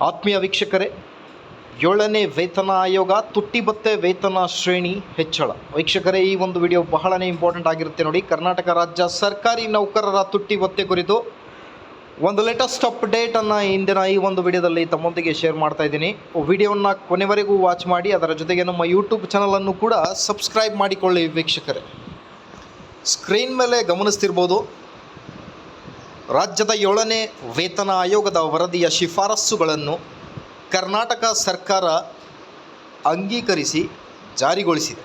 ಆತ್ಮೀಯ ವೀಕ್ಷಕರೇ, 7ನೇ ವೇತನ ಆಯೋಗ ತುಟ್ಟಿ ಭತ್ಯೆ ವೇತನ ಶ್ರೇಣಿ ಹೆಚ್ಚಳ. ವೀಕ್ಷಕರೇ, ಈ ಒಂದು ವಿಡಿಯೋ ಬಹಳನೇ ಇಂಪಾರ್ಟೆಂಟ್ ಆಗಿರುತ್ತೆ ನೋಡಿ. ಕರ್ನಾಟಕ ರಾಜ್ಯ ಸರ್ಕಾರಿ ನೌಕರರ ತುಟ್ಟಿ ಭತ್ಯೆ ಕುರಿತು ಒಂದು ಲೇಟೆಸ್ಟ್ ಅಪ್ಡೇಟನ್ನು ಇಂದಿನ ಈ ಒಂದು ವಿಡಿಯೋದಲ್ಲಿ ತಮ್ಮೊಂದಿಗೆ ಶೇರ್ ಮಾಡ್ತಾ ಇದ್ದೀನಿ. ವಿಡಿಯೋವನ್ನು ಕೊನೆವರೆಗೂ ವಾಚ್ ಮಾಡಿ, ಅದರ ಜೊತೆಗೆ ನಮ್ಮ ಯೂಟ್ಯೂಬ್ ಚಾನಲನ್ನು ಕೂಡ ಸಬ್ಸ್ಕ್ರೈಬ್ ಮಾಡಿಕೊಳ್ಳಿ. ವೀಕ್ಷಕರೇ, ಸ್ಕ್ರೀನ್ ಮೇಲೆ ಗಮನಿಸ್ತಿರ್ಬೋದು, ರಾಜ್ಯದ 7ನೇ ವೇತನ ಆಯೋಗದ ವರದಿಯ ಶಿಫಾರಸುಗಳನ್ನು ಕರ್ನಾಟಕ ಸರ್ಕಾರ ಅಂಗೀಕರಿಸಿ ಜಾರಿಗೊಳಿಸಿದೆ.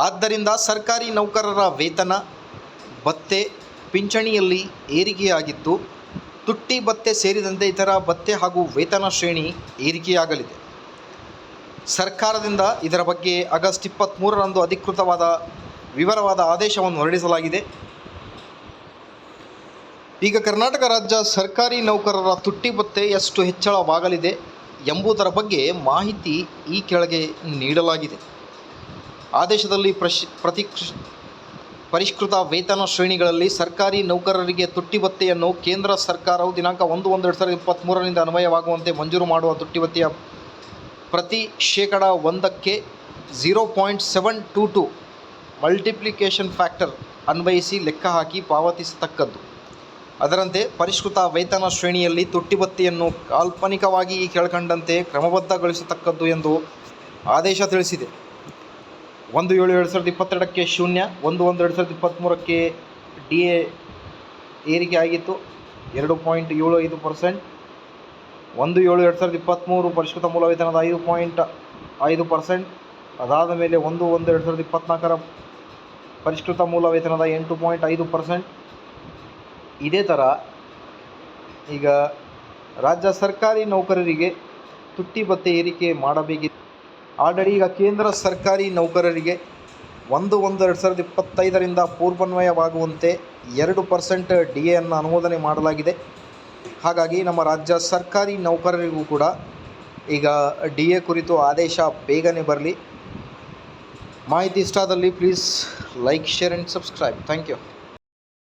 ಆದ್ದರಿಂದ ಸರ್ಕಾರಿ ನೌಕರರ ವೇತನ ಭತ್ಯೆ, ಪಿಂಚಣಿಯಲ್ಲಿ ಏರಿಕೆಯಾಗಿದ್ದು, ತುಟ್ಟಿ ಭತ್ಯೆ ಸೇರಿದಂತೆ ಇತರ ಭತ್ಯೆ ಹಾಗೂ ವೇತನ ಶ್ರೇಣಿ ಏರಿಕೆಯಾಗಲಿದೆ. ಸರ್ಕಾರದಿಂದ ಇದರ ಬಗ್ಗೆ ಆಗಸ್ಟ್ 23ರಂದು ಅಧಿಕೃತವಾದ ವಿವರವಾದ ಆದೇಶವನ್ನು ಹೊರಡಿಸಲಾಗಿದೆ. ಈಗ ಕರ್ನಾಟಕ ರಾಜ್ಯ ಸರ್ಕಾರಿ ನೌಕರರ ತುಟ್ಟಿ ಭತ್ಯೆ ಎಷ್ಟು ಹೆಚ್ಚಳವಾಗಲಿದೆ ಎಂಬುದರ ಬಗ್ಗೆ ಮಾಹಿತಿ ಈ ಕೆಳಗೆ ನೀಡಲಾಗಿದೆ. ಆದೇಶದಲ್ಲಿ ಪರಿಷ್ಕೃತ ವೇತನ ಶ್ರೇಣಿಗಳಲ್ಲಿ ಸರ್ಕಾರಿ ನೌಕರರಿಗೆ ತುಟ್ಟಿ ಭತ್ಯೆಯನ್ನು ಕೇಂದ್ರ ಸರ್ಕಾರವು ದಿನಾಂಕ 1/1/2023ರಿಂದ ಅನ್ವಯವಾಗುವಂತೆ ಮಂಜೂರು ಮಾಡುವ ತುಟ್ಟಿ ಭತ್ಯೆಯ ಪ್ರತಿ ಶೇಕಡಾ 1ಕ್ಕೆ 0.722 ಮಲ್ಟಿಪ್ಲಿಕೇಶನ್ ಫ್ಯಾಕ್ಟರ್ ಅನ್ವಯಿಸಿ ಲೆಕ್ಕ ಹಾಕಿ ಪಾವತಿಸತಕ್ಕದ್ದು. ಅದರಂತೆ ಪರಿಷ್ಕೃತ ವೇತನ ಶ್ರೇಣಿಯಲ್ಲಿ ತುಟ್ಟಿ ಭತ್ಯೆಯನ್ನು ಕಾಲ್ಪನಿಕವಾಗಿ ಈ ಕೆಳಕಂಡಂತೆ ಕ್ರಮಬದ್ಧಗೊಳಿಸತಕ್ಕದ್ದು ಎಂದು ಆದೇಶ ತಿಳಿಸಿದೆ. 1/7/2022ಕ್ಕೆ 0, 1/1/2023ಕ್ಕೆ DA ಏರಿಕೆ ಆಗಿತ್ತು 2.75%, 1/7/2023 ಪರಿಷ್ಕೃತ ಮೂಲ ವೇತನದ 5.5%, ಅದಾದ ಮೇಲೆ 1/1/2024ರ ಪರಿಷ್ಕೃತ ಮೂಲ ವೇತನದ 8.5%. ಇದೇ ಥರ ಈಗ ರಾಜ್ಯ ಸರ್ಕಾರಿ ನೌಕರರಿಗೆ ತುಟ್ಟಿ ಭತ್ಯೆ ಏರಿಕೆ ಮಾಡಬೇಕಿದೆ. ಆಲ್ರೆಡಿ ಈಗ ಕೇಂದ್ರ ಸರ್ಕಾರಿ ನೌಕರರಿಗೆ 1/1/2025ರಿಂದ ಪೂರ್ವಾನ್ವಯವಾಗುವಂತೆ 2% DA ಅನ್ನು ಅನುಮೋದನೆ ಮಾಡಲಾಗಿದೆ. ಹಾಗಾಗಿ ನಮ್ಮ ರಾಜ್ಯ ಸರ್ಕಾರಿ ನೌಕರರಿಗೂ ಕೂಡ ಈಗ DA ಕುರಿತು ಆದೇಶ ಬೇಗನೆ ಬರಲಿ. ಮಾಹಿತಿ ಇಷ್ಟ ಆದಲ್ಲಿ please like, share and subscribe. Thank you.